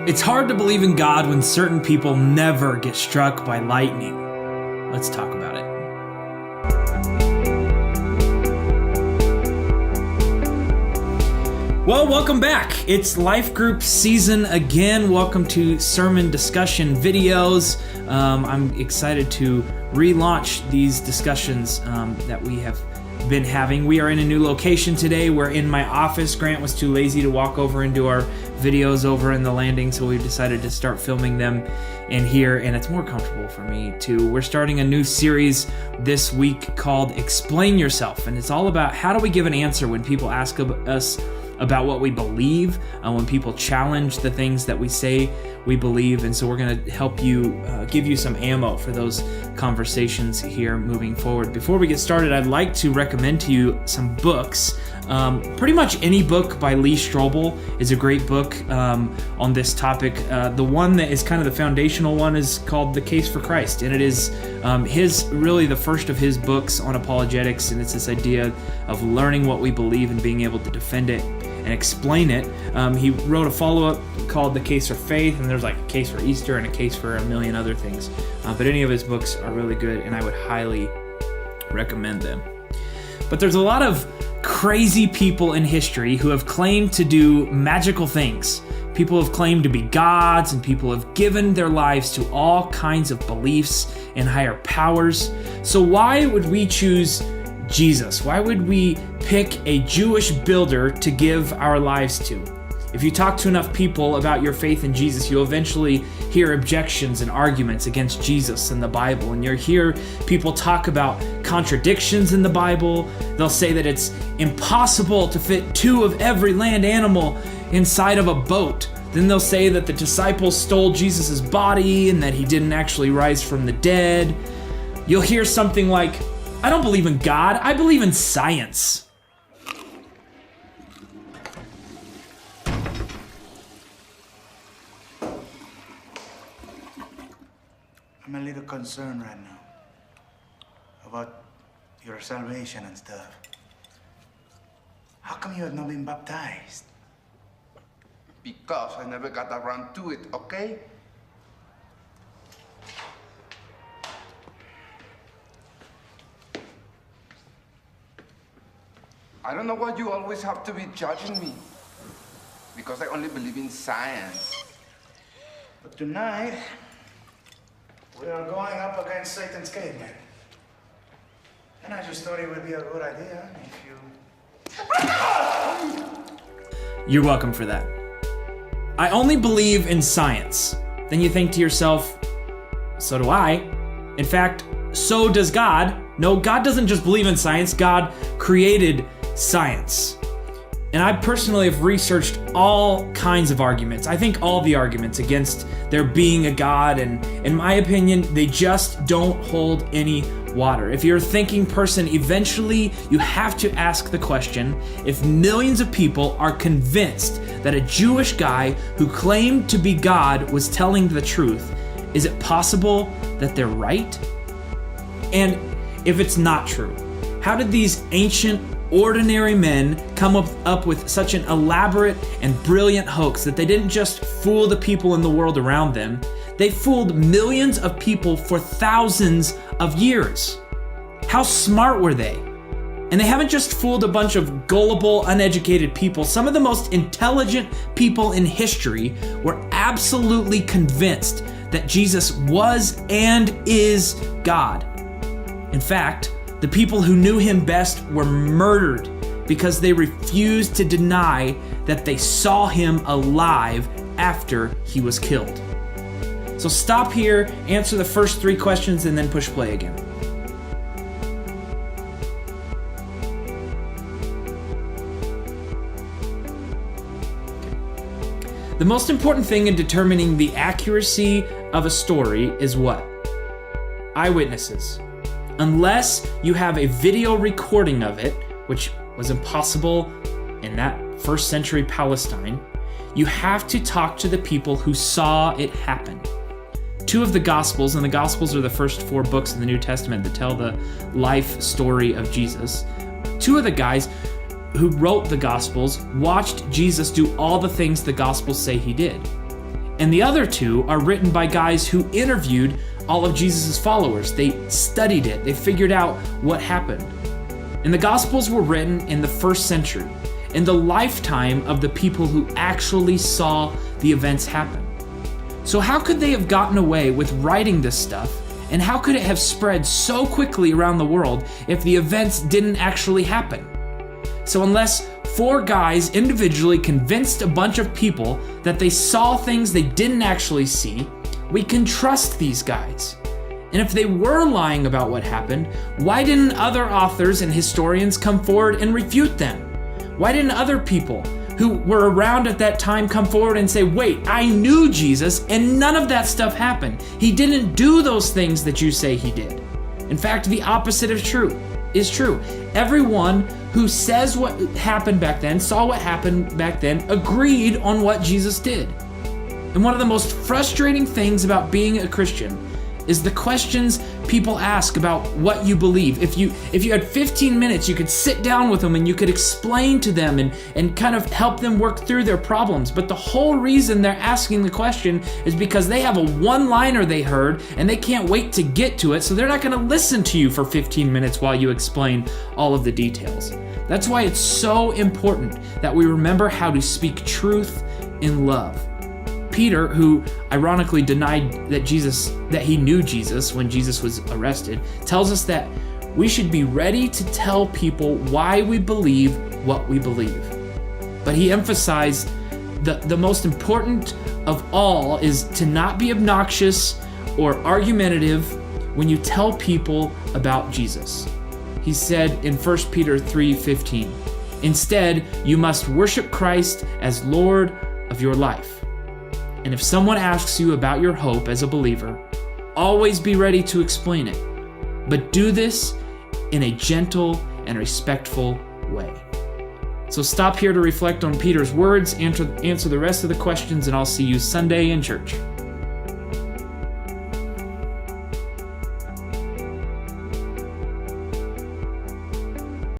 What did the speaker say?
It's hard to believe in God when certain people never get struck by lightning. Let's talk about it. Well, welcome back. It's Life Group season again. Welcome to sermon discussion videos. I'm excited to relaunch these discussions that we have been having. We are in a new location today. We're in my office. Grant was too lazy to walk over and do our videos over in the landing, so we've decided to start filming them in here, and it's more comfortable for me too. We're starting a new series this week called Explain Yourself, and it's all about how do we give an answer when people ask us about what we believe, when people challenge the things that we say we believe. And so we're going to help you, give you some ammo for those conversations here moving forward. Before we get started, I'd like to recommend to you some books. Pretty much any book by Lee Strobel is a great book on this topic. The one that is kind of the foundational one is called The Case for Christ, and it is really the first of his books on apologetics, and it's this idea of learning what we believe and being able to defend it and explain it. He wrote a follow-up called The Case for Faith, and there's like a case for Easter and a case for a million other things. But any of his books are really good, and I would highly recommend them. But there's a lot of crazy people in history who have claimed to do magical things. People have claimed to be gods, and people have given their lives to all kinds of beliefs and higher powers. So why would we choose Jesus? Why would we pick a Jewish builder to give our lives to? If you talk to enough people about your faith in Jesus, you'll eventually hear objections and arguments against Jesus and the Bible. And you'll hear people talk about contradictions in the Bible. They'll say that it's impossible to fit two of every land animal inside of a boat. Then they'll say that the disciples stole Jesus' body and that he didn't actually rise from the dead. You'll hear something like, I don't believe in God, I believe in science. I'm a little concerned right now about your salvation and stuff. How come you have not been baptized? Because I never got around to it, okay? I don't know why you always have to be judging me. Because I only believe in science. But tonight, we are going up against Satan's caveman. And I just thought it would be a good idea if you... You're welcome for that. I only believe in science. Then you think to yourself, so do I. In fact, so does God. No, God doesn't just believe in science. God created science. And I personally have researched all kinds of arguments. I think all the arguments against there being a God, and in my opinion, they just don't hold any water. If you're a thinking person, eventually you have to ask the question, if millions of people are convinced that a Jewish guy who claimed to be God was telling the truth, is it possible that they're right? And if it's not true, how did these ancient, ordinary men come up with such an elaborate and brilliant hoax that they didn't just fool the people in the world around them, they fooled millions of people for thousands of years? How smart were they? And they haven't just fooled a bunch of gullible, uneducated people. Some of the most intelligent people in history were absolutely convinced that Jesus was and is God. In fact, the people who knew him best were murdered because they refused to deny that they saw him alive after he was killed. So stop here, answer the first 3 questions, and then push play again. The most important thing in determining the accuracy of a story is what? Eyewitnesses. Unless you have a video recording of it, which was impossible in that first century Palestine, you have to talk to the people who saw it happen. 2 of the Gospels, and the Gospels are the first 4 books in the New Testament that tell the life story of Jesus. 2 of the guys who wrote the Gospels watched Jesus do all the things the Gospels say he did. And the other 2 are written by guys who interviewed all of Jesus' followers. They studied it. They figured out what happened. And the Gospels were written in the 1st century, in the lifetime of the people who actually saw the events happen. So how could they have gotten away with writing this stuff? And how could it have spread so quickly around the world if the events didn't actually happen? So unless 4 guys individually convinced a bunch of people that they saw things they didn't actually see, we can trust these guys. And if they were lying about what happened, why didn't other authors and historians come forward and refute them? Why didn't other people who were around at that time come forward and say, wait, I knew Jesus and none of that stuff happened. He didn't do those things that you say he did. In fact, the opposite is true. Everyone who says what happened back then, saw what happened back then, agreed on what Jesus did. And one of the most frustrating things about being a Christian is the questions people ask about what you believe. If you had 15 minutes, you could sit down with them and you could explain to them and kind of help them work through their problems. But the whole reason they're asking the question is because they have a one-liner they heard and they can't wait to get to it, so they're not going to listen to you for 15 minutes while you explain all of the details. That's why it's so important that we remember how to speak truth in love. Peter, who ironically denied that he knew Jesus when Jesus was arrested, tells us that we should be ready to tell people why we believe what we believe. But he emphasized the most important of all is to not be obnoxious or argumentative when you tell people about Jesus. He said in 1 Peter 3:15, instead, you must worship Christ as Lord of your life. And if someone asks you about your hope as a believer, always be ready to explain it. But do this in a gentle and respectful way. So stop here to reflect on Peter's words, answer the rest of the questions, and I'll see you Sunday in church.